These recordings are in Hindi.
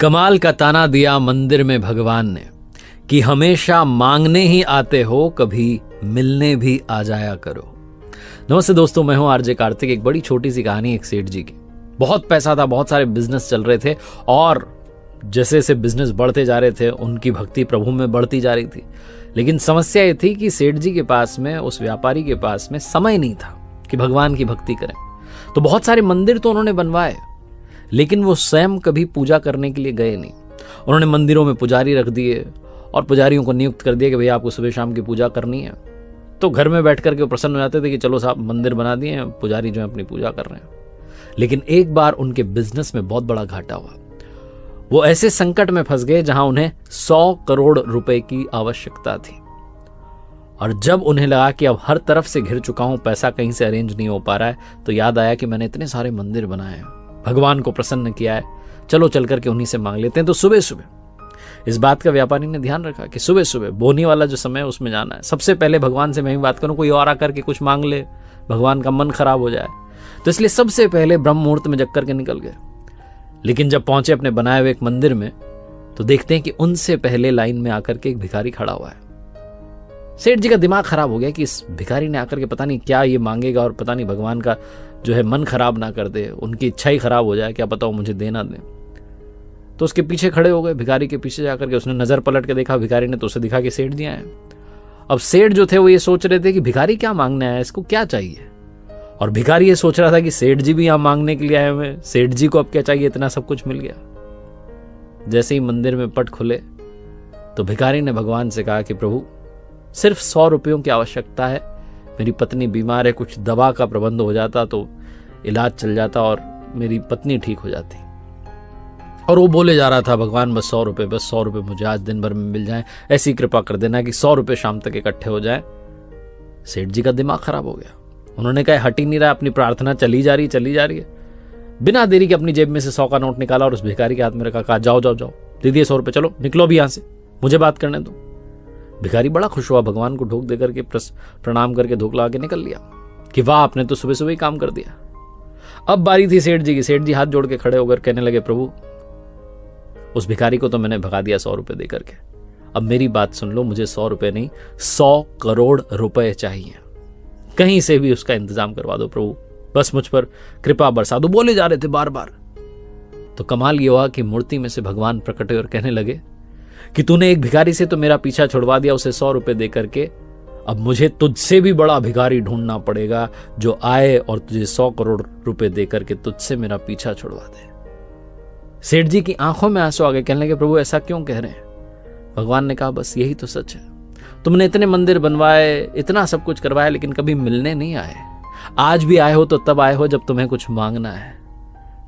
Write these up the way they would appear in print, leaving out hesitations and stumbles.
कमाल का ताना दिया मंदिर में भगवान ने कि हमेशा मांगने ही आते हो, कभी मिलने भी आ जाया करो। नमस्ते दोस्तों, मैं हूं आरजे कार्तिक। एक बड़ी छोटी सी कहानी एक सेठ जी की। बहुत पैसा था, बहुत सारे बिजनेस चल रहे थे और जैसे जैसे बिजनेस बढ़ते जा रहे थे उनकी भक्ति प्रभु में बढ़ती जा रही थी। लेकिन समस्या ये थी कि सेठ जी के पास में, उस व्यापारी के पास में समय नहीं था कि भगवान की भक्ति करें। तो बहुत सारे मंदिर तो उन्होंने बनवाए, लेकिन वो स्वयं कभी पूजा करने के लिए गए नहीं। उन्होंने मंदिरों में पुजारी रख दिए और पुजारियों को नियुक्त कर दिया कि भैया आपको सुबह शाम की पूजा करनी है। तो घर में बैठ करके वो प्रसन्न हो जाते थे कि चलो साहब मंदिर बना दिए हैं, पुजारी जो है अपनी पूजा कर रहे हैं। लेकिन एक बार उनके बिजनेस में बहुत बड़ा घाटा हुआ। वो ऐसे संकट में फंस गए जहां उन्हें 100 करोड़ रुपए की आवश्यकता थी। और जब उन्हें लगा कि अब हर तरफ से घिर चुका हूं, पैसा कहीं से अरेंज नहीं हो पा रहा है, तो याद आया कि मैंने इतने सारे मंदिर बनाए हैं, भगवान को प्रसन्न किया है, चलो चल करके उन्हीं से मांग लेते हैं। तो सुबह सुबह इस बात का व्यापारी ने ध्यान रखा कि सुबह सुबह बोनी वाला जो समय है उसमें जाना है। सबसे पहले भगवान से मैं ही बात करूं, कोई और आकर के कुछ मांग ले, भगवान का मन खराब हो जाए। तो इसलिए सबसे पहले ब्रह्म मुहूर्त में जग करके निकल गए। लेकिन जब पहुंचे अपने बनाए हुए एक मंदिर में, तो देखते हैं कि उनसे पहले लाइन में आकर के एक भिखारी खड़ा हुआ है। सेठ जी का दिमाग खराब हो गया कि इस भिखारी ने आकर के पता नहीं क्या ये मांगेगा और पता नहीं भगवान का जो है मन खराब ना कर दे, उनकी इच्छा ही खराब हो जाए, क्या पता वो मुझे देना दे। तो उसके पीछे खड़े हो गए। भिखारी के पीछे जाकर के उसने नजर पलट के देखा, भिखारी ने तो उसे दिखा कि सेठ जी आए। अब सेठ जो थे वो ये सोच रहे थे कि भिखारी क्या मांगने आया, इसको क्या चाहिए। और भिखारी ये सोच रहा था कि सेठ जी भी यहां मांगने के लिए आए हुए, सेठ जी को अब क्या चाहिए, इतना सब कुछ मिल गया। जैसे ही मंदिर में पट खुले तो भिखारी ने भगवान से कहा कि प्रभु सिर्फ 100 रुपयों की आवश्यकता है, मेरी पत्नी बीमार है, कुछ दवा का प्रबंध हो जाता तो इलाज चल जाता और मेरी पत्नी ठीक हो जाती। और वो बोले जा रहा था, भगवान बस 100 रुपये, बस 100 रुपये मुझे आज दिन भर में मिल जाए, ऐसी कृपा कर देना कि 100 रुपये शाम तक इकट्ठे हो जाए। सेठ जी का दिमाग खराब हो गया। उन्होंने कहा हट ही नहीं रहा, अपनी प्रार्थना चली जा रही है। बिना देरी के अपनी जेब में से 100 का नोट निकाला और उस भिखारी के हाथ में रखा, कहा जाओ जाओ जाओ, दे दिए 100 रुपये, चलो निकलो भी यहां से, मुझे बात करने दो। भिखारी बड़ा खुश हुआ, भगवान को ढोक देकर के प्रणाम करके धोख लगा के निकल लिया कि वाह, आपने तो सुबह सुबह ही काम कर दिया। अब बारी थी सेठ जी की। सेठ जी हाथ जोड़ के खड़े होकर कहने लगे, प्रभु उस भिखारी को तो मैंने भगा दिया 100 रुपये देकर के, अब मेरी बात सुन लो, मुझे 100 रुपये नहीं 100 करोड़ रुपए चाहिए। कहीं से भी उसका इंतजाम करवा दो प्रभु, बस मुझ पर कृपा बरसा दो। बोले जा रहे थे बार बार। तो कमाल ये हुआ कि मूर्ति में से भगवान प्रकट हुए और कहने लगे कि तूने एक भिखारी से तो मेरा पीछा छुड़वा दिया, उसे 100 रुपये दे करके, अब मुझे तुझसे भी बड़ा भिखारी ढूंढना पड़ेगा जो आए और तुझे 100 करोड़ रुपए दे करके तुझसे मेरा पीछा छुड़वा दे। सेठ जी की आंखों में आंसू आ गए। कहने लगे, प्रभु ऐसा क्यों कह रहे हैं। भगवान ने कहा, बस यही तो सच है, तुमने इतने मंदिर बनवाए, इतना सब कुछ करवाया, लेकिन कभी मिलने नहीं आए। आज भी आए हो तो तब आए हो जब तुम्हें कुछ मांगना है।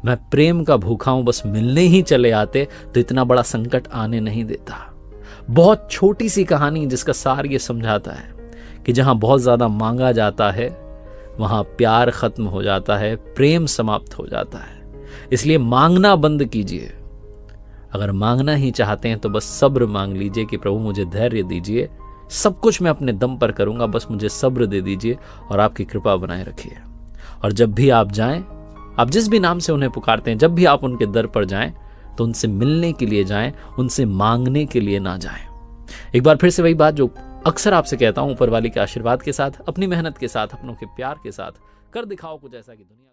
मैं प्रेम का भूखा हूं, बस मिलने ही चले आते तो इतना बड़ा संकट आने नहीं देता। बहुत छोटी सी कहानी जिसका सार ये समझाता है कि जहां बहुत ज्यादा मांगा जाता है वहां प्यार खत्म हो जाता है, प्रेम समाप्त हो जाता है। इसलिए मांगना बंद कीजिए। अगर मांगना ही चाहते हैं तो बस सब्र मांग लीजिए कि प्रभु मुझे धैर्य दीजिए, सब कुछ मैं अपने दम पर करूंगा, बस मुझे सब्र दे दीजिए और आपकी कृपा बनाए रखिए। और जब भी आप जाएं, आप जिस भी नाम से उन्हें पुकारते हैं, जब भी आप उनके दर पर जाएं तो उनसे मिलने के लिए जाएं, उनसे मांगने के लिए ना जाएं। एक बार फिर से वही बात जो अक्सर आपसे कहता हूं, ऊपर वाले के आशीर्वाद के साथ, अपनी मेहनत के साथ, अपनों के प्यार के साथ कर दिखाओ कुछ ऐसा कि दुनिया